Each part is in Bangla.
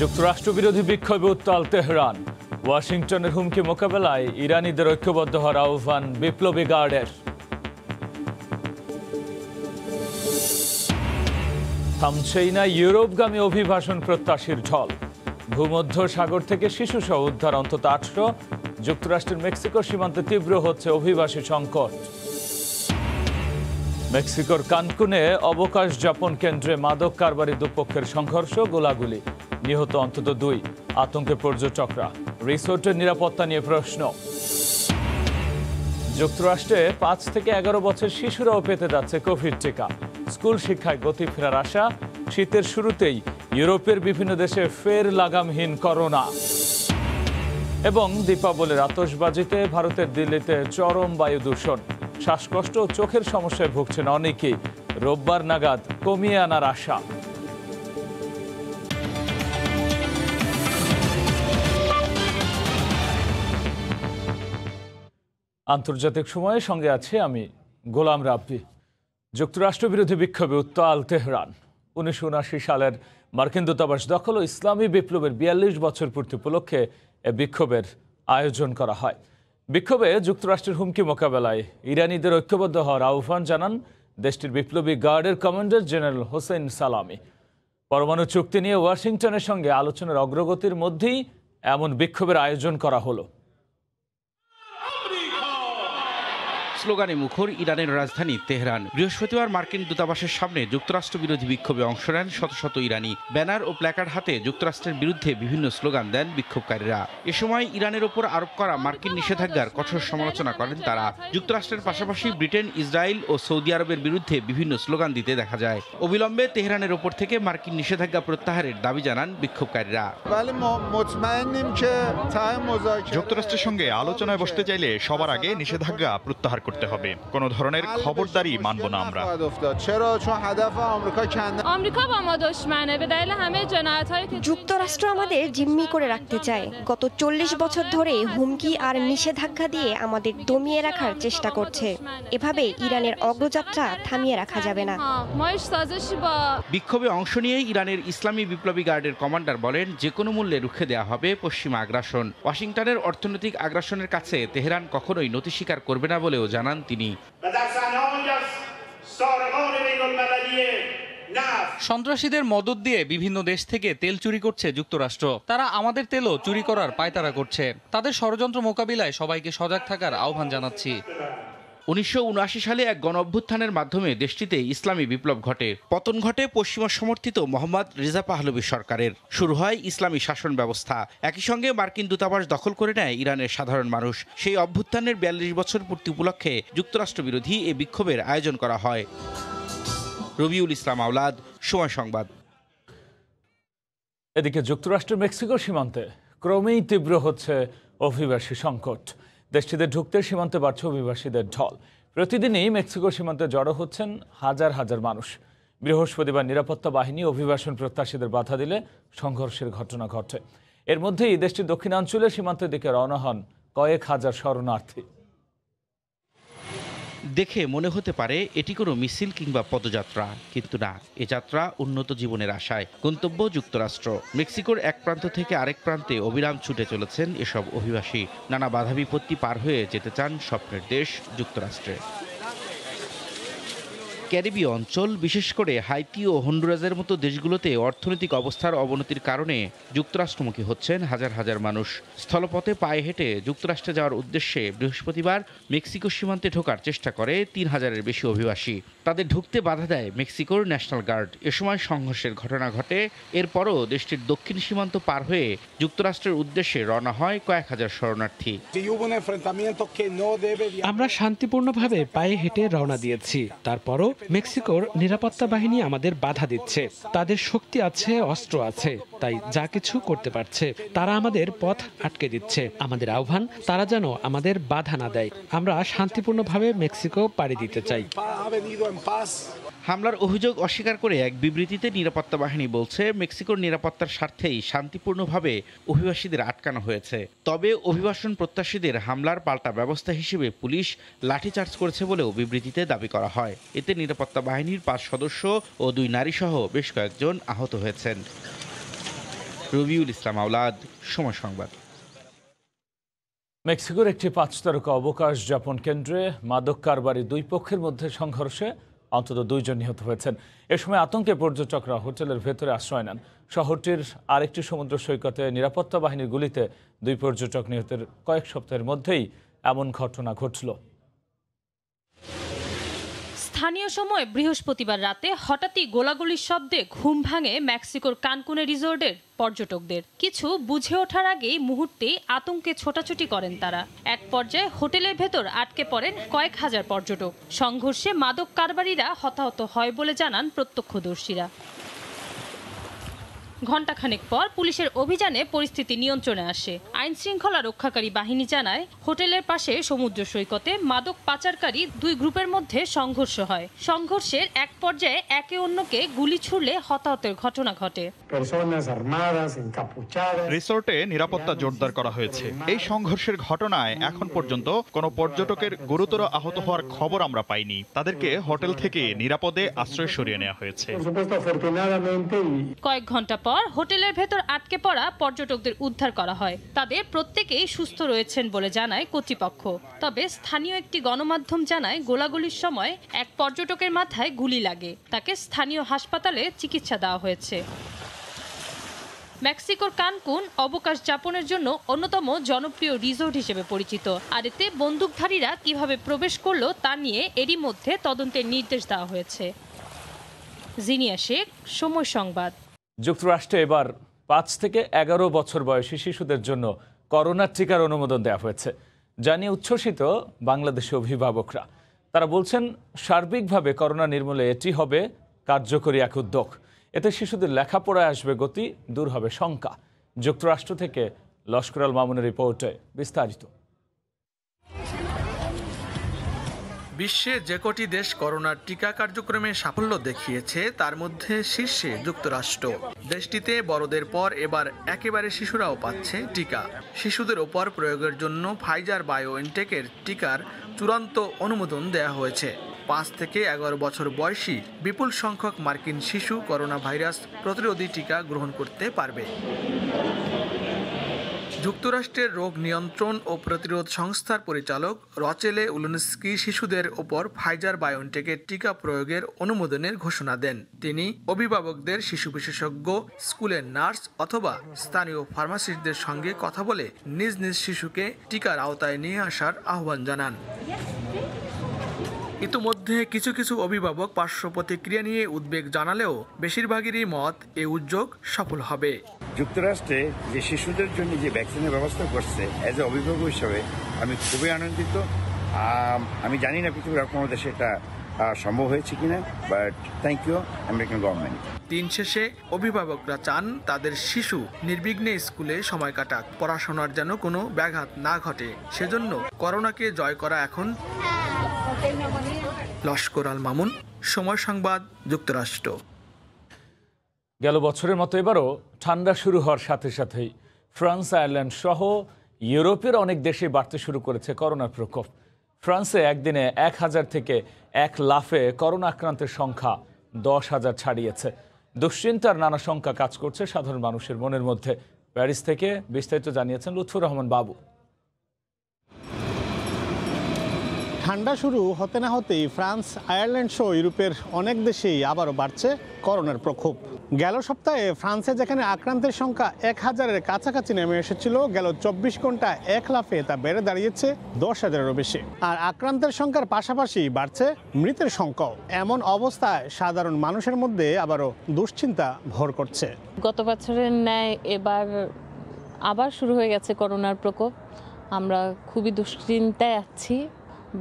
যুক্তরাষ্ট্র বিরোধী বিক্ষোভে উত্তাল তেহরান। ওয়াশিংটনের হুমকি মোকাবেলায় ইরানিদের ঐক্যবদ্ধ হওয়ার আহ্বান বিপ্লবী গার্ডের। থামছেই না ইউরোপগামী অভিবাসন প্রত্যাশীর ঢল। ভূমধ্য সাগর থেকে শিশুসহ উদ্ধার অন্তত ৮০০। যুক্তরাষ্ট্রের মেক্সিকো সীমান্তে তীব্র হচ্ছে অভিবাসী সংকট। মেক্সিকোর কানকুনে অবকাশ যাপন কেন্দ্রে মাদক কারবারি দুপক্ষের সংঘর্ষ, গোলাগুলি, নিহত অন্তত ২। আতঙ্কে পর্যটকরা। রিসোর্টের নিরাপত্তা নিয়ে প্রশ্ন। যুক্তরাষ্ট্রে ৫ থেকে ১১ বছর শিশুরাও পেতে যাচ্ছে কোভিড টিকা। স্কুল শিক্ষায় গতি ফেরার আশা। শীতের শুরুতেই ইউরোপের বিভিন্ন দেশে ফের লাগামহীন করোনা। এবং দীপাবলির আতশবাজিতে ভারতের দিল্লিতে চরম বায়ু দূষণ। শ্বাসকষ্ট ও চোখের সমস্যায় ভুগছেন অনেকেই। রোববার নাগাদ কমিয়ে আনার আশা। আন্তর্জাতিক সময়ের সঙ্গে আছে আমি গোলাম রাব্বি। যুক্তরাষ্ট্র বিরোধী বিক্ষোভে উত্তাল তেহরান। ১৯৭৯ সালের মার্কিন দূতাবাস দখল ও ইসলামী বিপ্লবের ৪২ বছর পূর্তি উপলক্ষে এ বিক্ষোভের আয়োজন করা হয়। বিক্ষোভে যুক্তরাষ্ট্রের হুমকি মোকাবেলায় ইরানিদের ঐক্যবদ্ধ হওয়ার আহ্বান জানান দেশটির বিপ্লবী গার্ডের কমান্ডার জেনারেল হোসেন সালামি। পরমাণু চুক্তি নিয়ে ওয়াশিংটনের সঙ্গে আলোচনার অগ্রগতির মধ্যেই এমন বিক্ষোভের আয়োজন করা হলো। স্লোগানে মুখর ইরানের রাজধানী তেহরান। বৃহস্পতিবার মার্কিন দূতাবাসের সামনে যুক্তরাষ্ট্র বিরোধী বিক্ষোভে অংশ নেন শত শত ইরানি। ব্যানার ও প্ল্যাকার্ড হাতে যুক্তরাষ্ট্রের বিরুদ্ধে বিভিন্ন স্লোগান দেন বিক্ষোভকারীরা। এ সময় ইরানের ওপর আরোপ করা মার্কিন নিষেধাজ্ঞার কঠোর সমালোচনা করেন তারা। যুক্তরাষ্ট্রের পাশাপাশি ব্রিটেন, ইসরায়েল ও সৌদি আরবের বিরুদ্ধে বিভিন্ন স্লোগান দিতে দেখা যায়। অবিলম্বে তেহরানের ওপর থেকে মার্কিন নিষেধাজ্ঞা প্রত্যাহারের দাবি জানান বিক্ষোভকারীরা। যুক্তরাষ্ট্রের সঙ্গে আলোচনায় বসতে চাইলে সবার আগে নিষেধাজ্ঞা প্রত্যাহার করতে হবে। কোন ধরনের খবরদারি মানব না আমরা। যুক্তরাষ্ট্র আমাদের জিম্মি করে রাখতে চায়। গত ৪০ বছর ধরে হুমকি আর নিষেধাজ্ঞা দিয়ে আমাদের দমিয়ে রাখার চেষ্টা করছে। এভাবে ইরানের অগ্রযাত্রা থামিয়ে রাখা যাবে না। বিক্ষোভে অংশ নিয়ে ইরানের ইসলামী বিপ্লবী গার্ডের কমান্ডার বলেন, যে কোনো মূল্যে রুখে দেওয়া হবে পশ্চিমা আগ্রাসন। ওয়াশিংটনের অর্থনৈতিক আগ্রাসনের কাছে তেহরান কখনোই নতি স্বীকার করবে না বলেও জানান তিনি। সন্ত্রাসীদের মদদ দিয়ে বিভিন্ন দেশ থেকে তেল চুরি করছে যুক্তরাষ্ট্র। তারা আমাদের তেলও চুরি করার পায়তারা করছে। তাদের ষড়যন্ত্র মোকাবিলায় সবাইকে সজাগ থাকার আহ্বান জানাচ্ছি। ১৯৭৯ সালে এক গণঅভ্যুত্থানের মাধ্যমে দেশটিতে ইসলামী বিপ্লব ঘটে। পতন ঘটে পশ্চিমা সমর্থিত মোহাম্মদ রেজা পাহলভী সরকারের। শুরু হয় ইসলামী শাসন ব্যবস্থা। একই সঙ্গে মার্কিন দূতাবাস দখল করে নেয় ইরানের সাধারণ মানুষ। সেই অভ্যুত্থানের ৪২ বছর পূর্তি উপলক্ষে যুক্তরাষ্ট্র বিরোধী এ বিক্ষোভের আয়োজন করা হয়। রবিউল ইসলাম আওলাদ, সময় সংবাদ। এদিকে যুক্তরাষ্ট্রের মেক্সিকো সীমান্তে ক্রমেই তীব্র হচ্ছে অভিবাসী সংকট। দেশটিতে ঢুকতে সীমান্তে বাড়ছে অভিবাসীদের ঢল। প্রতিদিনই মেক্সিকো সীমান্তে জড়ো হচ্ছেন হাজার হাজার মানুষ। বৃহস্পতিবার নিরাপত্তা বাহিনী অভিবাসন প্রত্যাশীদের বাধা দিলে সংঘর্ষের ঘটনা ঘটে। এর মধ্যেই দেশটির দক্ষিণাঞ্চলে সীমান্তের দিকে রওনা হন কয়েক হাজার শরণার্থী। দেখে মনে হতে পারে এটি কোনো মিছিল কিংবা পদযাত্রা, কিন্তু না, এ যাত্রা উন্নত জীবনের আশায়। গন্তব্য যুক্তরাষ্ট্র। মেক্সিকোর এক প্রান্ত থেকে আরেক প্রান্তে অবিরাম ছুটে চলেছেন এসব অভিবাসী। নানা বাধা বিপত্তি পার হয়ে যেতে চান স্বপ্নের দেশ যুক্তরাষ্ট্রে। ক্যারিবীয় অঞ্চল, বিশেষ করে হাইতি ও হন্ডুরাসের মতো দেশগুলোতে অর্থনৈতিক অবস্থার অবনতির কারণে যুক্তরাষ্ট্রমুখী হচ্ছেন হাজার হাজার মানুষ। স্থলপথে পায়ে হেঁটে যুক্তরাষ্ট্রে যাওয়ার উদ্দেশ্যে বৃহস্পতিবার মেক্সিকো সীমান্তে ঢোকার চেষ্টা করে ৩,০০০-এর বেশি অভিবাসী। তাদের ঢুকতে বাধা দেয় মেক্সিকোর ন্যাশনাল গার্ড। এ সময় সংঘর্ষের ঘটনা ঘটে। এরপরও দেশটির দক্ষিণ সীমান্ত পার হয়ে যুক্তরাষ্ট্রের উদ্দেশ্যে রওনা হয় কয়েক হাজার শরণার্থী। আমরা শান্তিপূর্ণভাবে পায়ে হেঁটে রওনা দিয়েছি। তারপরও মেক্সিকোর নিরাপত্তা বাহিনী আমাদের বাধা দিচ্ছে। তাদের শক্তি আছে, অস্ত্র আছে, তাই যা কিছু করতে পারছে। তারা আমাদের পথ আটকে দিচ্ছে। আমাদের আহ্বান, তারা যেন আমাদের বাধা না দেয়। আমরা শান্তিপূর্ণভাবে মেক্সিকো পাড়ি দিতে চাই। হামলার অভিযোগ অস্বীকার করে এক বিবৃতিতে নিরাপত্তা বাহিনী বলছে, মেক্সিকোর নিরাপত্তার স্বার্থেই শান্তিপূর্ণভাবে অভিবাসীদের আটকানো হয়েছে। তবে অভিবাসন প্রত্যাশীদের হামলার পাল্টা ব্যবস্থা হিসেবে পুলিশ লাঠিচার্জ করেছে বলেও বিবৃতিতে দাবি করা হয়। এতে নিরাপত্তা বাহিনীর ৫ সদস্য ও ২ নারীসহ বেশ কয়েকজন আহত হয়েছেন। রবিউল ইসলাম আওলাদ, সময় সংবাদ। মেক্সিকোর একটি 5 তারকা অবকাশ যাপন কেন্দ্রে মাদক কারবারি দুই পক্ষের মধ্যে সংঘর্ষে অন্তত 2 জন নিহত হয়েছেন। এ সময় আতঙ্কে পর্যটকরা হোটেলের ভেতরে আশ্রয় নেন। শহরটির আরেকটি সমুদ্র সৈকতে নিরাপত্তা বাহিনীর গুলিতে 2 পর্যটক নিহতের কয়েক সপ্তাহের মধ্যেই এমন ঘটনা ঘটল। স্থানীয় সময় বৃহস্পতিবার রাতে হঠাৎই গোলাগুলির শব্দে ঘুম ভাঙে মেক্সিকোর কানকুনে রিসোর্টের পর্যটকদের। কিছু বুঝে ওঠার আগেই মুহূর্তেই আতঙ্কে ছোটাছুটি করেন তারা। এক পর্যায়ে হোটেলের ভেতর আটকে পড়েন কয়েক হাজার পর্যটক। সংঘর্ষে মাদক কারবারিরা হতাহত হয় বলে জানান প্রত্যক্ষদর্শীরা। ঘণ্টাখানেক পর পুলিশের অভিযানে পরিস্থিতি নিয়ন্ত্রণে আসে। আইন শৃঙ্খলা রক্ষাকারী বাহিনী জানায়, হোটেলের পাশে সমুদ্র সৈকতে মাদক পাচারকারী 2 গ্রুপের মধ্যে সংঘর্ষ হয়। সংঘর্ষের এক পর্যায়ে একে অন্যকে গুলি ছুড়লে হতাহতের ঘটনা ঘটে। রিসোর্টে নিরাপত্তা জোরদার করা হয়েছে। এই সংঘর্ষের ঘটনায় এখন পর্যন্ত কোনো পর্যটকের গুরুতর আহত হওয়ার খবর আমরা পাইনি। তাদেরকে হোটেল থেকে নিরাপদে আশ্রয় সরিয়ে নেওয়া হয়েছে। কয়েক ঘন্টা পর হোটেলের ভেতর আটকে পড়া পর্যটকদের উদ্ধার করা হয়। তাদের প্রত্যেকেই সুস্থ রয়েছেন বলে জানায় কর্তৃপক্ষ। তবে স্থানীয় একটি গণমাধ্যম জানায়, গোলাগুলির সময় এক পর্যটকের মাথায় গুলি লাগে। তাকে স্থানীয় হাসপাতালে চিকিৎসা দেওয়া হয়েছে। মেক্সিকোর কানকুন অবকাশ যাপনের জন্য অন্যতম জনপ্রিয় রিসোর্ট হিসেবে পরিচিত। আর এতে বন্দুকধারীরা কিভাবে প্রবেশ করলো তা নিয়ে এরই মধ্যে তদন্তের নির্দেশ দেওয়া হয়েছে। জিনিয়া শেখ, সময় সংবাদ। যুক্তরাষ্ট্রে এবার 5 থেকে 11 বছর বয়সী শিশুদের জন্য করোনার টিকার অনুমোদন দেওয়া হয়েছে, যা নিয়ে উচ্ছ্বসিত বাংলাদেশি অভিভাবকরা। তারা বলছেন, সার্বিকভাবে করোনা নির্মূলে এটি হবে কার্যকরী এক উদ্যোগ। এতে শিশুদের লেখাপড়ায় আসবে গতি, দূর হবে শঙ্কা। যুক্তরাষ্ট্র থেকে লস্কর আল মামুনের রিপোর্টে বিস্তারিত। বিশ্বে যে কটি দেশ করোনার টিকা কার্যক্রমে সাফল্য দেখিয়েছে তার মধ্যে শীর্ষে যুক্তরাষ্ট্র। দেশটিতে বড়দের পর এবার একেবারে শিশুরাও পাচ্ছে টিকা। শিশুদের ওপর প্রয়োগের জন্য ফাইজার বায়োএনটেকের টিকার চূড়ান্ত অনুমোদন দেওয়া হয়েছে। 5 থেকে 11 বছর বয়সী বিপুল সংখ্যক মার্কিন শিশু করোনা ভাইরাস প্রতিরোধী টিকা গ্রহণ করতে পারবে। যুক্তরাষ্ট্রের রোগ নিয়ন্ত্রণ ও প্রতিরোধ সংস্থার পরিচালক রচেলে উলনস্কি শিশুদের ওপর ফাইজার বায়োএনটেকের টিকা প্রয়োগের অনুমোদনের ঘোষণা দেন। তিনি অভিভাবকদের, শিশু বিশেষজ্ঞ, স্কুলের নার্স অথবা স্থানীয় ফার্মাসিস্টদের সঙ্গে কথা বলে নিজ নিজ শিশুকে টিকার আওতায় নিয়ে আসার আহ্বান জানান। ইতিমধ্যে কিছু কিছু অভিভাবক পার্শ্ব প্রতিক্রিয়া নিয়ে উদ্বেগ জানালেও বেশিরভাগেরই মত এই উদ্যোগ সফল হবে। যুক্তরাষ্ট্রে যে শিশুদের জন্য যে ভ্যাকসিনের ব্যবস্থা করছে, এজ এ অভিভাবক হিসাবে আমি খুবই আনন্দিত। আমি জানি না পৃথিবীর আর কোনো দেশে এটা সম্ভব হয়েছে কিনা, but thank you American government. দিন শেষে অভিভাবকরা চান তাদের শিশু নির্বিঘ্নে স্কুলে সময় কাটাক, পড়াশোনার যেন কোনো ব্যাঘাত না ঘটে। সেজন্য করোনাকে জয় করা এখন। লস্কর আল মামুন, সময় সংবাদ, যুক্তরাষ্ট্র। গেল বছরের মতো এবারও ঠান্ডা শুরু হওয়ার সাথে সাথেই ফ্রান্স, আয়ারল্যান্ড সহ ইউরোপের অনেক দেশে বাড়তে শুরু করেছে করোনার প্রকোপ। ফ্রান্সে একদিনে 1000 থেকে 1 লাফে করোনা আক্রান্তের সংখ্যা 10,000 ছাড়িয়েছে। দুশ্চিন্তার নানা শঙ্কা কাজ করছে সাধারণ মানুষের মনের মধ্যে। প্যারিস থেকে বিস্তারিত জানিয়েছেন লুৎফুর রহমান বাবু। ঠান্ডা শুরু হতে না হতেই ফ্রান্স, আয়ারল্যান্ড সহ ইউরোপের অনেক দেশেই আবারও বাড়ছে করোনার প্রকোপ। গেল সপ্তাহে ফ্রান্সে যেখানে আক্রান্তের সংখ্যা 1000-এর কাছাকাছি নেমে এসেছিল, গেল 24 ঘন্টা 1 লাফে তা বেড়ে দাঁড়িয়েছে 10,000-এরও বেশি। আর আক্রান্তের সংখ্যার পাশাপাশি বাড়ছে মৃতের সংখ্যাও। এমন অবস্থায় সাধারণ মানুষের মধ্যে আবারও দুশ্চিন্তা ভর করছে। গত বছরের ন্যায় এবার আবার শুরু হয়ে গেছে করোনার প্রকোপ। আমরা খুবই দুশ্চিন্তায় আছি।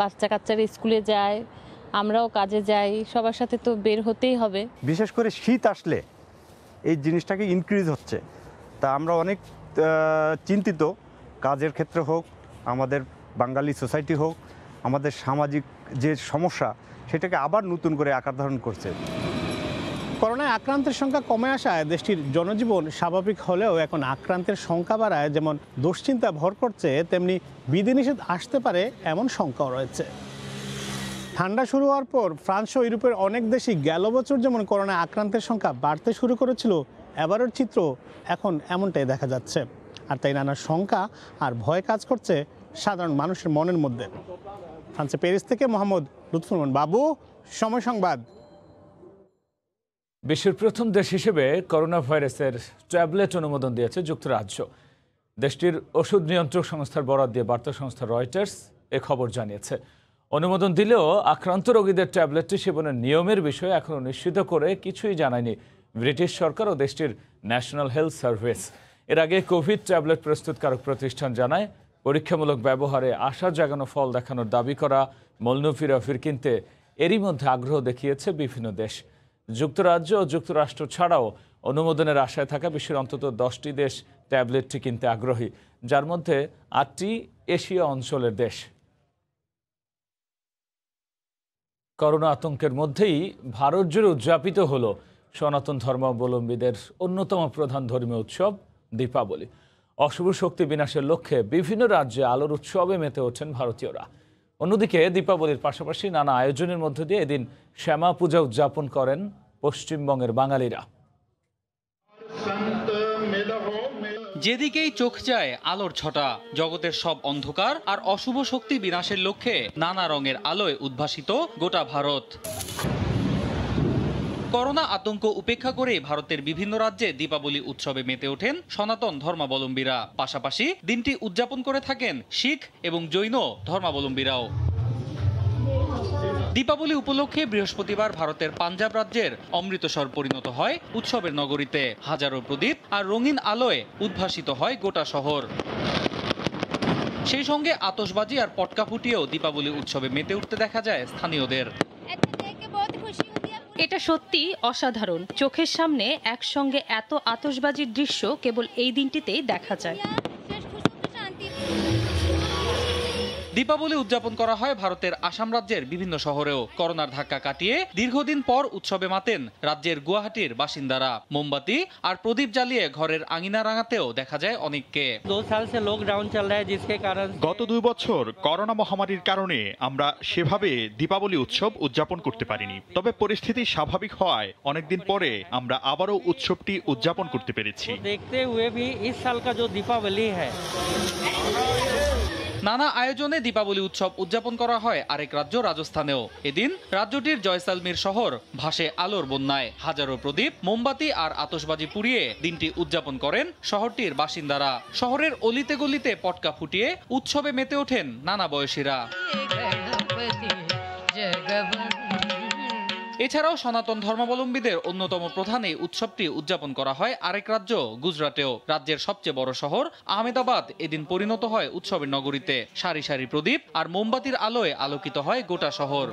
বাচ্চা কাচ্চারা স্কুলে যায়, আমরাও কাজে যাই, সবার সাথে তো বের হতেই হবে। বিশেষ করে শীত আসলে এই জিনিসটাকে ইনক্রিজ হচ্ছে, তা আমরা অনেক চিন্তিত। কাজের ক্ষেত্রে হোক, আমাদের বাঙালি সোসাইটি হোক, আমাদের সামাজিক যে সমস্যা সেটাকে আবার নতুন করে আকার ধারণ করছে। করোনায় আক্রান্তের সংখ্যা কমে আসায় দেশটির জনজীবন স্বাভাবিক হলেও এখন আক্রান্তের সংখ্যা বাড়ায় যেমন দুশ্চিন্তা ভর করছে, তেমনি বিধিনিষেধ আসতে পারে এমন শঙ্কাও রয়েছে। ঠান্ডা শুরু হওয়ার পর ফ্রান্স ও ইউরোপের অনেক দেশই গেল বছর যেমন করোনা আক্রান্তের সংখ্যা বাড়তে শুরু করেছিল, এবারের চিত্র এখন এমনটাই দেখা যাচ্ছে। আর তাই নানা শঙ্কা আর ভয় কাজ করছে সাধারণ মানুষের মনের মধ্যে। ফ্রান্সে প্যারিস থেকে মোহাম্মদ লুৎফুর রহমান বাবু, সময় সংবাদ। বিশ্বের প্রথম দেশ হিসেবে করোনা ভাইরাসের ট্যাবলেট অনুমোদন দিয়েছে যুক্তরাজ্য। দেশটির ওষুধ নিয়ন্ত্রক সংস্থার বরাত দিয়ে বার্তা সংস্থা রয়টার্স এ খবর জানিয়েছে। অনুমোদন দিলেও আক্রান্ত রোগীদের ট্যাবলেটটি সেবনের নিয়মের বিষয়ে এখনও নিশ্চিত করে কিছুই জানায়নি ব্রিটিশ সরকার ও দেশটির ন্যাশনাল হেলথ সার্ভিস। এর আগে কোভিড ট্যাবলেট প্রস্তুতকারক প্রতিষ্ঠান জানায়, পরীক্ষামূলক ব্যবহারে আশা জাগানো ফল দেখানোর দাবি করা মলনুপিরাভির কিনতে এরই মধ্যে আগ্রহ দেখিয়েছে বিভিন্ন দেশ। যুক্তরাজ্য ও যুক্তরাষ্ট্র ছাড়াও অনুমোদনের আশায় থাকা বিশ্বের অন্তত 10টি দেশ ট্যাবলেটটি কিনতে আগ্রহী, যার মধ্যে 8টি এশিয়া অঞ্চলের দেশ। করোনা আতঙ্কের মধ্যেই ভারত জুড়ে উদযাপিত হল সনাতন ধর্মাবলম্বীদের অন্যতম প্রধান ধর্মীয় উৎসব দীপাবলি। অশুভ শক্তি বিনাশের লক্ষ্যে বিভিন্ন রাজ্যে আলোর উৎসবে মেতে ওঠেন ভারতীয়রা। অন্যদিকে দীপাবলির পাশাপাশি নানা আয়োজনের মধ্য দিয়ে এদিন শ্যামা পূজা উদযাপন করেন পশ্চিমবঙ্গের বাঙালিরা। যেদিকেই চোখ যায় আলোর ছটা, জগতের সব অন্ধকার আর অশুভ শক্তি বিনাশের লক্ষ্যে নানা রঙের আলোয় উদ্ভাসিত গোটা ভারত। করোনা আতঙ্ক উপেক্ষা করে ভারতের বিভিন্ন রাজ্যে দীপাবলি উৎসবে মেতে ওঠেন সনাতন ধর্মাবলম্বীরা। পাশাপাশি দিনটি উদযাপন করে থাকেন শিখ এবং জৈন ধর্মাবলম্বীরাও। দীপাবলি উপলক্ষে বৃহস্পতিবার ভারতের পাঞ্জাব রাজ্যের অমৃতসর পরিণত হয় উৎসবের নগরীতে। হাজারো প্রদীপ আর রঙিন আলোয় উদ্ভাসিত হয় গোটা শহর। সেই সঙ্গে আতশবাজি আর পটকা ফুটিয়েও দীপাবলি উৎসবে মেতে উঠতে দেখা যায় স্থানীয়দের। এটা সত্যি অসাধারণ। চোখের সামনে একসঙ্গে এত আতশবাজির দৃশ্য কেবল এই দিনটিতেই দেখা যায়। দীপাবলি উদযাপন করা হয় ভারতের আসাম রাজ্যের বিভিন্ন শহরেও। করোনার ধাক্কা কাটিয়ে দীর্ঘদিন পর উৎসবে মাতেন রাজ্যের গুয়াহাটির বাসিন্দারা। মোমবাতি আর প্রদীপ জ্বালিয়ে ঘরের আঙিনা রাঙাতেও দেখা যায় অনেককে। গত 2 বছর করোনা মহামারীর কারণে আমরা সেভাবে দীপাবলি উৎসব উদযাপন করতে পারিনি। তবে পরিস্থিতি স্বাভাবিক হওয়ায় অনেকদিন পরে আমরা আবারও উৎসবটি উদযাপন করতে পেরেছি। নানা আয়োজনে দীপাবলি উৎসব উদযাপন করা হয় আরেক রাজ্য রাজস্থানেও। এদিন রাজ্যটির জয়সালমীর শহর ভাসে আলোর বন্যায়। হাজারো প্রদীপ, মোমবাতি আর আতশবাজি পুড়িয়ে দিনটি উদযাপন করেন শহরটির বাসিন্দারা। শহরের অলিতে গলিতে পটকা ফুটিয়ে উৎসবে মেতে ওঠেন নানা বয়সীরা। এছাড়াও সনাতন ধর্মাবলম্বীদের অন্যতম প্রধান এই উৎসবটি উদযাপন করা হয় আরেক রাজ্য গুজরাটেও। রাজ্যের সবচেয়ে বড় শহর আহমেদাবাদ এদিন পরিণত হয় উৎসবের নগরীতে। সারি সারি প্রদীপ আর মোমবাতির আলোয় আলোকিত হয় গোটা শহর।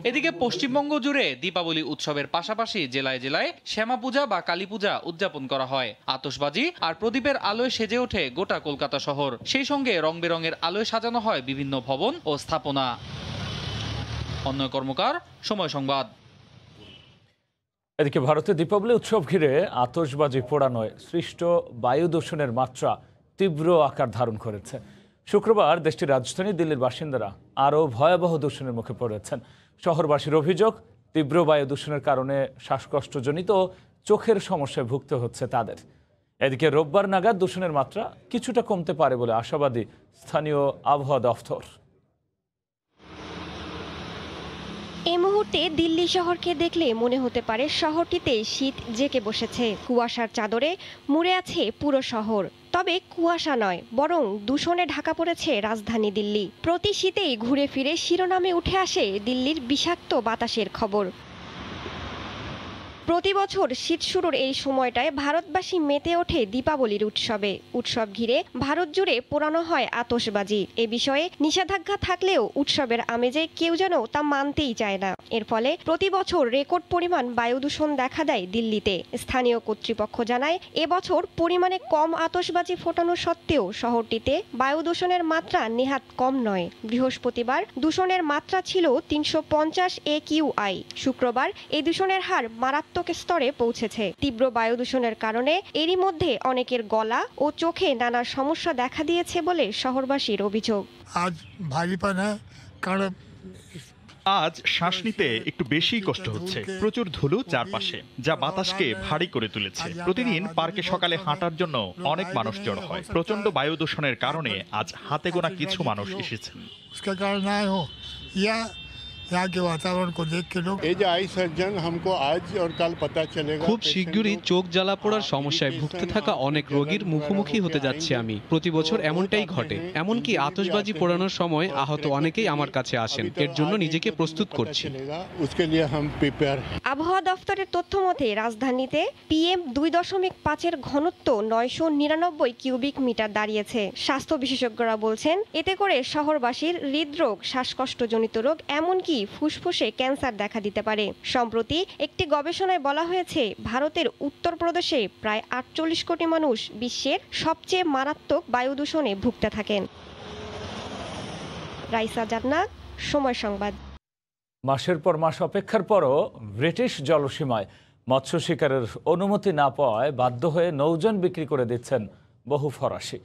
এদিকে পশ্চিমবঙ্গ জুড়ে দীপাবলি উৎসবের পাশাপাশি জেলায় জেলায় শ্যামা পূজা বা কালী পূজা উদযাপন করা হয়। আতশবাজি আর প্রদীপের আলোয় সেজে ওঠে গোটা কলকাতা শহর। সেই সঙ্গে রং বেরঙের আলোয় সাজানো হয় বিভিন্ন ভবন ও স্থাপনা। অন্যয় কর্মকার, সময় সংবাদ। এদিকে ভারতে দীপাবলি উৎসব ঘিরে আতশবাজি পোড়ানোয় সৃষ্ট বায়ু দূষণের মাত্রা তীব্র আকার ধারণ করেছে। শুক্রবার দেশটির রাজধানী দিল্লির বাসিন্দারা আরও ভয়াবহ দূষণের মুখে পড়েছেন। শহরবাসীর অভিযোগ, তীব্র বায়ু দূষণের কারণে শ্বাসকষ্টজনিত চোখের সমস্যায় ভুগতে হচ্ছে তাদের। এদিকে রোববার নাগাদ দূষণের মাত্রা কিছুটা কমতে পারে বলে আশাবাদী স্থানীয় আবহাওয়া দফতর। এই মুহূর্তে দিল্লি শহরকে দেখলে মনে হতে পারে শহরটিতে শীত জেঁকে বসেছে। কুয়াশার চাদরে মুড়ে আছে পুরো শহর। তবে কুয়াশা নয়, বরং দূষণে ঢাকা পড়েছে রাজধানী দিল্লি। প্রতি শীতেই ঘুরে ফিরে শিরোনামে উঠে আসে দিল্লির বিষাক্ত বাতাসের খবর। প্রতি বছর শীত শুরুর এই সময়টায় ভারতবাসী মেতে ওঠে দীপাবলির উৎসবে। উৎসব ঘিরে ভারত জুড়ে পোড়ানো হয় আতশবাজি। এ বিষয়ে নিষেধাজ্ঞা থাকলেও উৎসবের আমেজে কেউ যেন তা মানতেই চায় না। এর ফলে প্রতি বছর রেকর্ড পরিমাণ বায়ু দূষণ দেখা দেয় দিল্লিতে। স্থানীয় কর্তৃপক্ষ জানায়, এবছর পরিমাণে কম আতশবাজি ফোটানো সত্ত্বেও শহরটিতে বায়ু দূষণের মাত্রা নেহাত কম নয়। বৃহস্পতিবার দূষণের মাত্রা ছিল 350 AQI। শুক্রবার এই দূষণের হার মারাত্মক স্তরে পৌঁছেছে। তীব্র বায়ু দূষণের কারণে এরই মধ্যে অনেকের গলা ও চোখে নানা সমস্যা দেখা দিয়েছে বলে শহরবাসীর অভিযোগ। আজ ভারীपन है, कारण আজ শ্বাস নিতে একটু বেশি কষ্ট হচ্ছে। প্রচুর ধুলো চারপাশে, যা বাতাসকে ভারী করে তুলেছে। প্রতিদিন পার্কে সকালে হাঁটার জন্য অনেক মানুষ জড়ো হয়। প্রচন্ড বায়ু দূষণের কারণে আজ হাতে গোনা কিছু মানুষ এসেছেন। খুব শিগগিরই চোখ জ্বালা পোড়ার সমস্যায় ভুগতে থাকা অনেক রোগীর মুখোমুখি হতে যাচ্ছি আমি। প্রতি বছর এমনটাই ঘটে। এমনকি আতশবাজি পোড়ানোর সময় আহত অনেকেই আমার কাছে আসেন। এর জন্য নিজেকে প্রস্তুত করছি। আবহাওয়া দফতরের তথ্য মতে রাজধানীতে PM 2.5-এর ঘনত্ব 999 কিউবিক মিটার দাঁড়িয়েছে। স্বাস্থ্য বিশেষজ্ঞরা বলছেন, এতে করে শহরবাসীর হৃদরোগ, শ্বাসকষ্টজনিত রোগ, এমনকি ফুসফুসে ক্যান্সার দেখা দিতে পারে। সম্প্রতি একটি গবেষণায় বলা হয়েছে, ভারতের উত্তরপ্রদেশে প্রায় 48 কোটি মানুষ বিশ্বের সবচেয়ে মারাত্মক বায়ু দূষণে ভুগতে থাকেন। রাইসা জান্নাত, সময় সংবাদ। মাসের পর মাস অপেক্ষার পরও ব্রিটিশ জলসীমায় মৎস্য শিকারের অনুমতি না পাওয়ায় বাধ্য হয়ে নৌযান বিক্রি করে দিচ্ছেন বহু ফরাসি।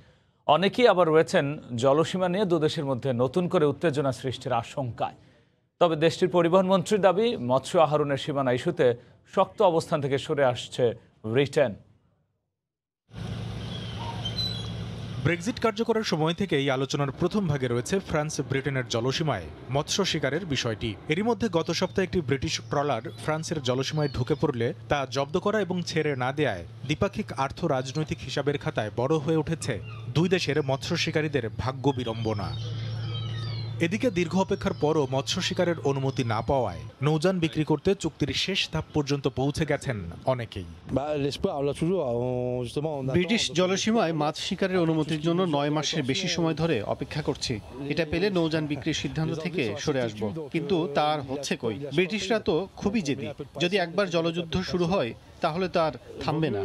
অনেকেই আবার রয়েছেন জলসীমা নিয়ে দুদেশের মধ্যে নতুন করে উত্তেজনা সৃষ্টির আশঙ্কায়। তবে দেশটির পরিবহন মন্ত্রীর দাবি, মৎস্য আহরণের সীমানা ইস্যুতে শক্ত অবস্থান থেকে সরে আসছে ব্রিটেন। ব্রেক্সিট কার্যকরের সময় থেকেই আলোচনার প্রথম ভাগে রয়েছে ফ্রান্স ব্রিটেনের জলসীমায় মৎস্য শিকারের বিষয়টি। এরই মধ্যে গত সপ্তাহে একটি ব্রিটিশ ট্রলার ফ্রান্সের জলসীমায় ঢুকে পড়লে তা জব্দ করা এবং ছেড়ে না দেয়ায় দ্বিপাক্ষিক আর্থ রাজনৈতিক হিসাবের খাতায় বড় হয়ে উঠেছে দুই দেশের মৎস্য শিকারীদের ভাগ্য বিড়ম্বনা। এদিকে দীর্ঘ অপেক্ষার পরও মৎস্য শিকারের অনুমতি না পাওয়ায় নৌযান বিক্রি করতে চুক্তির শেষ ধাপ পর্যন্ত পৌঁছে গেছেন অনেকেই। ব্রিটিশ জলসীমায় মাছ শিকারের অনুমতির জন্য 9 মাসের বেশি সময় ধরে অপেক্ষা করছি। এটা পেলে নৌযান বিক্রির সিদ্ধান্ত থেকে সরে আসব, কিন্তু তার হচ্ছে কই। ব্রিটিশরা তো খুবই জেদি। যদি একবার জলযুদ্ধ শুরু হয় তাহলে তার থামবে না।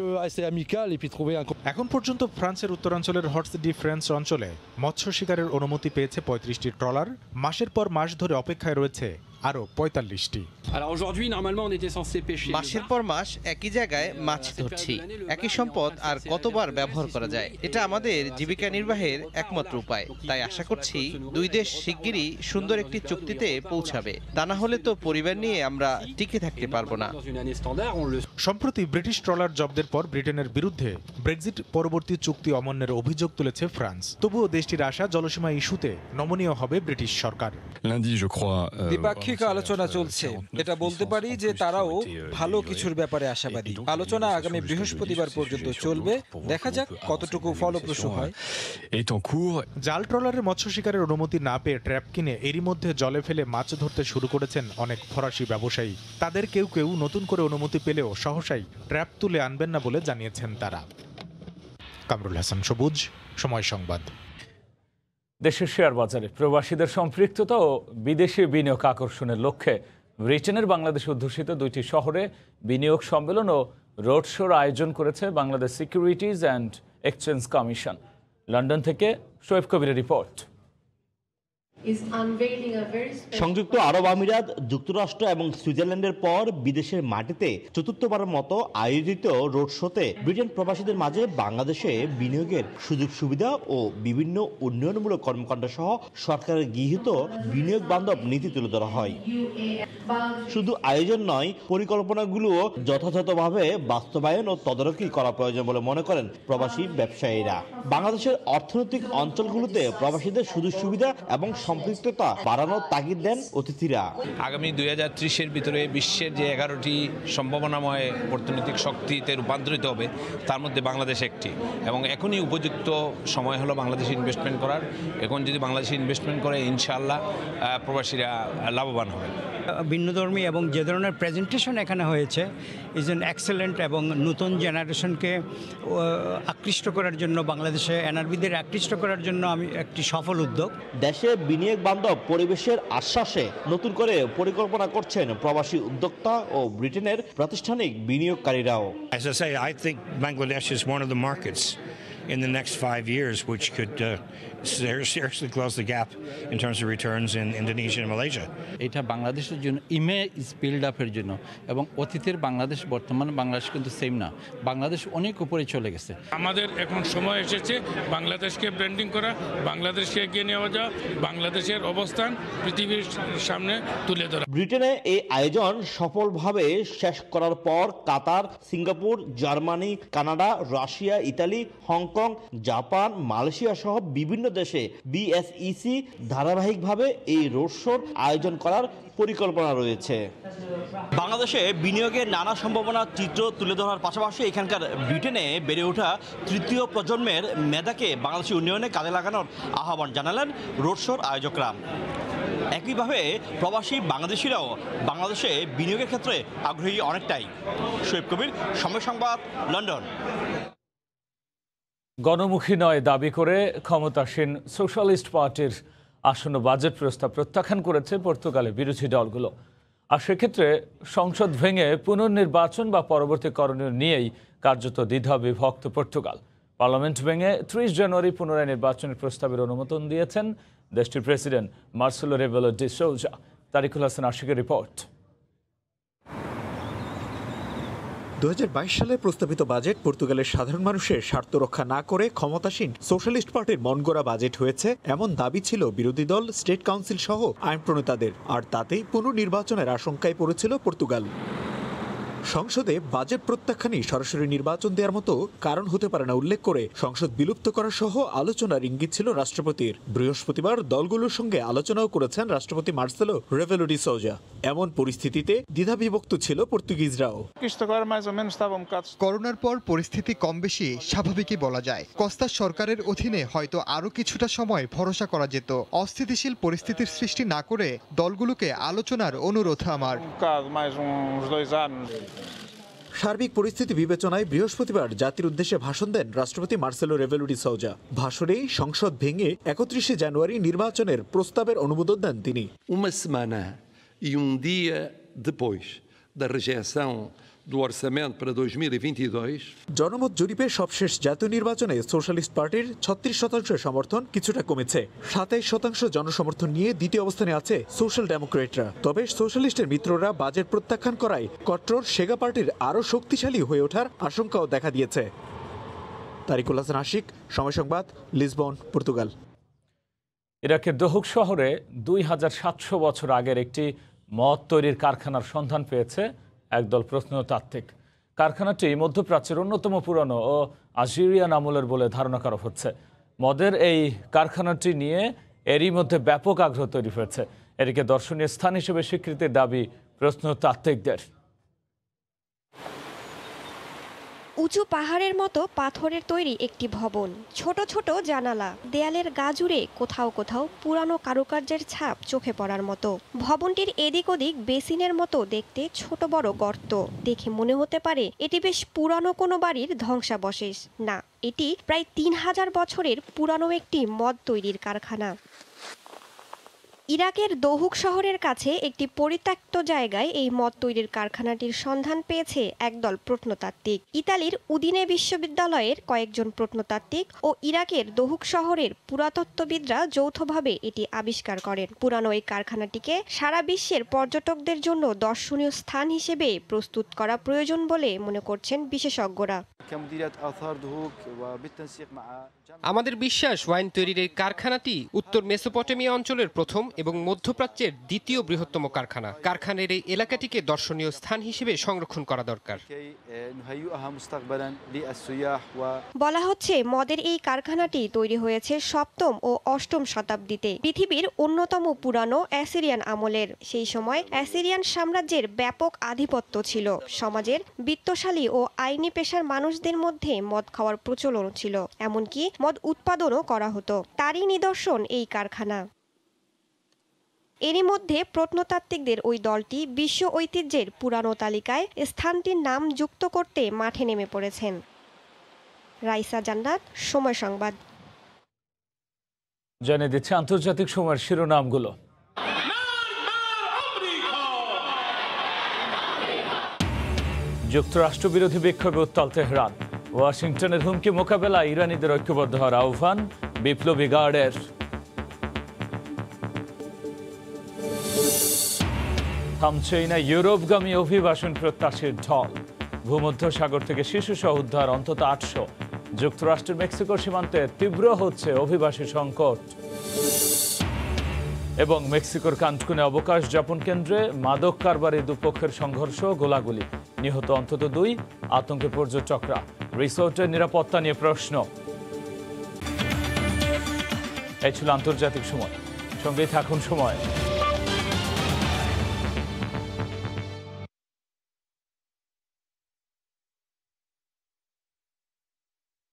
এখন পর্যন্ত ফ্রান্সের উত্তরাঞ্চলের হটস ডি ফ্রান্স অঞ্চলে মৎস্য শিকারের অনুমতি পেয়েছে 35টি ট্রলার। মাসের পর মাস ধরে অপেক্ষায় রয়েছে আরো 45টি। মাসের পর মাস একই জায়গায় মাছ ধরছি। একই সম্পদ আর কতবার ব্যবহার করা যায়? এটা আমাদের জীবিকা নির্বাহের একমাত্র উপায়। তাই আশা করছি দুই দেশ শিগগিরই সুন্দর একটি চুক্তিতে পৌঁছাবে। তা না হলে তো পরিবার নিয়ে আমরা টিকে থাকতে পারবো না। সম্প্রতি ব্রিটিশ ট্রলার জব্দের পর ব্রিটেনের বিরুদ্ধে ব্রেক্সিট পরবর্তী চুক্তি অমান্যের অভিযোগ তুলেছে ফ্রান্স। তবুও দেশটির আশা জলসীমা ইস্যুতে নমনীয় হবে ব্রিটিশ সরকার। দ্বিপাক্ষিক আলোচনা চলছে। এটা বলতে পারি যে তারাও ভালো কিছুর ব্যাপারে আশাবাদী। আলোচনা আগামী বৃহস্পতিবার পর্যন্ত চলবে। দেখা যাক কতটুকু ফলপ্রসূ হয়। জাল ট্রলারের মৎস্য শিকারের অনুমতি না পেয়ে ট্র্যাপ কিনে এরই মধ্যে জলে ফেলে মাছ ধরতে শুরু করেছেন অনেক ফরাসি ব্যবসায়ী। তাদের কেউ কেউ নতুন করে অনুমতি পেলেও সহসাই ট্র্যাপ তুলে আনবেন না বলে জানিয়েছেন তারা। কামরুল হাসান সবুজ, সময় সংবাদ। দেশের শেয়ার বাজারে প্রবাসীদের সম্পৃক্ততা ও বিদেশি বিনিয়োগ আকর্ষণের লক্ষ্যে ব্রিটেনের বাংলাদেশ অধ্যুষিত 2টি শহরে বিনিয়োগ সম্মেলন ও রোড শোর আয়োজন করেছে Bangladesh securities and exchange commission. London থেকে শোয়েব কবিরের রিপোর্ট। সংযুক্ত আরব আমিরাত, যুক্তরাষ্ট্র এবং সুইজারল্যান্ডের পর বিদেশের মাটিতে চতুর্থবারের মতো আয়োজিত রোড শোতে ব্রিটেন প্রবাসীদের মাঝে বাংলাদেশে বিনিয়োগের সুযোগ সুবিধা ও বিভিন্ন উন্নয়নমূলক কর্মকাণ্ড সহ সরকারের গৃহীত বিনিয়োগ বান্ধব নীতি তুলে ধরা হয়। শুধু আয়োজন নয়, পরিকল্পনাগুলোও যথাযথভাবে বাস্তবায়ন ও তদারকি করা প্রয়োজন বলে মনে করেন প্রবাসী ব্যবসায়ীরা। বাংলাদেশের অর্থনৈতিক অঞ্চলগুলোতে প্রবাসীদের সুযোগ সুবিধা এবং সম্পৃক্ততা বাড়ানোর তাগিদ দেন অতিথিরা। আগামী 2030-এর ভিতরে বিশ্বের যে 11টি সম্ভাবনাময় অর্থনৈতিক শক্তিতে রূপান্তরিত হবে, তার মধ্যে বাংলাদেশ একটি। এবং এখনই উপযুক্ত সময় হলো বাংলাদেশে ইনভেস্টমেন্ট করার। এখন যদি বাংলাদেশে ইনভেস্টমেন্ট করে, ইনশাআল্লাহ প্রবাসীরা লাভবান হবে। ভিন্নধর্মী এবং যে ধরনের প্রেজেন্টেশন এখানে হয়েছে ইজ এন এক্সেলেন্ট এবং নতুন জেনারেশনকে আকৃষ্ট করার জন্য, বাংলাদেশে এনআরবিদের আকৃষ্ট করার জন্য আমি একটি সফল উদ্যোগ। দেশে বিনিয়োগ বান্ধব পরিবেশের আশ্বাসে নতুন করে পরিকল্পনা করছেন প্রবাসী উদ্যোক্তা ও ব্রিটেনের প্রাতিষ্ঠানিক বিনিয়োগকারীরাও। As I say, I think Bangladesh is one of the markets in the next 5 years, which could seriously close the gap in terms of returns in Indonesia and Malaysia. এটা বাংলাদেশের জন্য ইমেজ বিল্ড আপের জন্য, এবং অতীতের বাংলাদেশ বর্তমান বাংলাদেশ কিন্তু সেম না, বাংলাদেশ অনেক উপরে চলে গেছে। আমাদের এখন সময় এসেছে বাংলাদেশকে ব্র্যান্ডিং করা, বাংলাদেশকে এগিয়ে নেওয়া যাওয়া, বাংলাদেশের অবস্থান পৃথিবীর সামনে তুলে ধরা। ব্রিটেনে এই আয়োজন সফলভাবে শেষ করার পর Qatar, Singapore, Germany, Canada, Russia, Italy, Hong Kong, Japan, Malaysia সহ বিভিন্ন দেশে বিএসইসি ধারাবাহিকভাবে এই রোড শোর আয়োজন করার পরিকল্পনা রয়েছে। বাংলাদেশে বিনিয়োগের নানা সম্ভাবনার চিত্র তুলে ধরার পাশাপাশি এখানকার ব্রিটেনে বেড়ে ওঠা তৃতীয় প্রজন্মের মেধাকে বাংলাদেশের উন্নয়নে কাজে লাগানোর আহ্বান জানালেন রোড শোর আয়োজকরা। একইভাবে প্রবাসী বাংলাদেশিরাও বাংলাদেশে বিনিয়োগের ক্ষেত্রে আগ্রহী অনেকটাই। শোয়েব কবির, সময় সংবাদ, লন্ডন। গণমুখী নয় দাবি করে ক্ষমতাসীন সোশ্যালিস্ট পার্টির আসন্ন বাজেট প্রস্তাব প্রত্যাখ্যান করেছে পর্তুগালের বিরোধী দলগুলো। আর সেক্ষেত্রে সংসদ ভেঙে পুনর্নির্বাচন বা পরবর্তী করণীয় নিয়েই কার্যত দ্বিধা বিভক্ত পর্তুগাল। পার্লামেন্ট ভেঙে 30 জানুয়ারি পুনরায় নির্বাচনের প্রস্তাবের অনুমোদন দিয়েছেন দেশটির president Marcelo Rebelo de Sousa. Tariqul Hasan আশিকের রিপোর্ট। 2022 সালে প্রস্তাবিত বাজেট পর্তুগালের সাধারণ মানুষের স্বার্থ রক্ষা না করে ক্ষমতাসীন সোশ্যালিস্ট পার্টির মনগড়া বাজেট হয়েছে এমন দাবি ছিল বিরোধী দল, স্টেট কাউন্সিল সহ আইন প্রণেতাদের। আর তাতেই পুনর্নির্বাচনের আশঙ্কায় পড়েছিল পর্তুগাল। সংসদে বাজেট প্রত্যাখ্যানই সরাসরি নির্বাচন দেওয়ার মতো কারণ হতে পারে না উল্লেখ করে সংসদ বিলুপ্ত করা সহ আলোচনার ইঙ্গিত ছিল রাষ্ট্রপতির। বৃহস্পতিবার দলগুলোর সঙ্গে আলোচনাও করেছেন রাষ্ট্রপতি মার্সেলো রেবেলো ডি সোউজা। এমন পরিস্থিতিতে দ্বিধাবিভক্ত ছিল পর্তুগিজরাও। করোনার পর পরিস্থিতি কম বেশি স্বাভাবিকই বলা যায়। কস্তাস সরকারের অধীনে হয়তো আরো কিছুটা সময় ভরসা করা যেত। অস্থিতিশীল পরিস্থিতির সৃষ্টি না করে দলগুলোকে আলোচনার অনুরোধ আমার। সার্বিক পরিস্থিতি বিবেচনায় বৃহস্পতিবার জাতির উদ্দেশ্যে ভাষণ দেন রাষ্ট্রপতি মার্সেলো রেবেলো ডি সোউজা। ভাষণেই সংসদ ভেঙে 31 জানুয়ারি নির্বাচনের প্রস্তাবের অনুমোদন দেন তিনি। Uma semana e dia depois da rejeição do orçamento para 2022 জনমত জরিপে সবশেষ জাতীয় নির্বাচনে সোশ্যালিস্ট পার্টির 36% সমর্থন কিছুটা কমেছে। 27% জনসমর্থন নিয়ে দ্বিতীয় অবস্থানে আছে সোশ্যাল ডেমোক্রেটরা। তবে সোশ্যালিস্টের মিত্ররা বাজেট প্রত্যাখ্যান করায় কট্টর সেগা পার্টির আরও শক্তিশালী হয়ে ওঠার আশঙ্কাও দেখা দিয়েছে। তারিকুল হাসান আশিক, সময় সংবাদ, লিসবন, পর্তুগাল। ইরাকের দোহক শহরে 2700 বছর আগের একটি মদ তৈরির কারখানার সন্ধান পেয়েছে একদল প্রত্নতাত্ত্বিক। কারখানাটি মধ্যপ্রাচ্যের অন্যতম পুরনো ও আশিরিয়ান আমলের বলে ধারণা করা হচ্ছে। মদের এই কারখানাটি নিয়ে এরই মধ্যে ব্যাপক আগ্রহ তৈরি হয়েছে। এটিকে দর্শনীয় স্থান হিসেবে স্বীকৃতির দাবি প্রত্নতাত্ত্বিকদের। উঁচু পাহাড়ের মতো পাথরের তৈরি একটি ভবন, ছোট ছোট জানালা, দেয়ালের গা জুড়ে কোথাও কোথাও পুরানো কারুকার্যের ছাপ চোখে পড়ার মতো। ভবনটির এদিক ওদিক বেসিনের মতো দেখতে ছোট বড় গর্ত। দেখে মনে হতে পারে এটি বেশ পুরানো কোনো বাড়ির ধ্বংসাবশেষ। না, এটি প্রায় 3000 বছরের পুরানো একটি মদ তৈরির কারখানা। ইরাকের দোহুক শহরের কাছে একটি পরিত্যক্ত জায়গায় এই মদ তৈরির কারখানাটির সন্ধান পেয়েছে একদল প্রত্নতাত্ত্বিক। ইতালির উদিনে বিশ্ববিদ্যালয়ের কয়েকজন প্রত্নতাত্ত্বিক ও ইরাকের দোহুক শহরের পুরাতত্ত্ববিদরা যৌথভাবে এটি আবিষ্কার করেন। পুরানো এই কারখানাটিকে সারা বিশ্বের পর্যটকদের জন্য দর্শনীয় স্থান হিসেবে প্রস্তুত করা প্রয়োজন বলে মনে করছেন বিশেষজ্ঞরা। আমাদের বিশ্বাস ওয়াইন তৈরির এই কারখানাটি উত্তর মেসোপটেমিয়া অঞ্চলের প্রথম এবং মধ্যপ্রাচ্যের দ্বিতীয় বৃহত্তম কারখানা। কারখানার এই এলাকাটিকে দর্শনীয় স্থান হিসেবে সংরক্ষণ করা দরকার। বলা হচ্ছে মদের এই কারখানাটি তৈরি হয়েছে 7ম ও 8ম শতাব্দীতে। পৃথিবীর অন্যতম পুরানো অ্যাসিরিয়ান আমলের। সেই সময় অ্যাসিরিয়ান সাম্রাজ্যের ব্যাপক আধিপত্য ছিল। সমাজের বিত্তশালী ও আইনি পেশার মানুষদের মধ্যে মদ খাওয়ার প্রচলন ছিল, এমনকি মদ উৎপাদনও করা হতো। তারই নিদর্শন এই কারখানা। এরই মধ্যে প্রত্নতাত্ত্বিকদের ওই দলটি বিশ্ব ঐতিহ্যের পুরানো তালিকায় স্থানটির নাম যুক্ত করতে মাঠে নেমে পড়েছেন। রাইসা জান্নাত, সময় সংবাদ। জানিয়ে দিচ্ছে আন্তর্জাতিক সময়ের শিরোনামগুলো। যুক্তরাষ্ট্র বিরোধী বিক্ষোভে উত্তাল তেহরান। ওয়াশিংটনের হুমকি মোকাবেলায় ইরানিদের ঐক্যবদ্ধ হওয়ার আহ্বান বিপ্লবী গার্ডের। থামছেই না ইউরোপগামী অভিবাসন প্রত্যাশীর ঢল। ভূমধ্যসাগর থেকে শিশুসহ উদ্ধার অন্তত 800। যুক্তরাষ্ট্রের মেক্সিকো সীমান্তে তীব্র হচ্ছে অভিবাসী সংকট। এবং মেক্সিকোর কানকুনে অবকাশ যাপন কেন্দ্রে মাদক কারবারি দুপক্ষের সংঘর্ষ, গোলাগুলি, নিহত অন্তত 2, আতঙ্কে পর্যটকরা। রিসোর্টের নিরাপত্তা নিয়ে প্রশ্ন। এই ছিল আন্তর্জাতিক সময়। সঙ্গেই থাকুন সময়।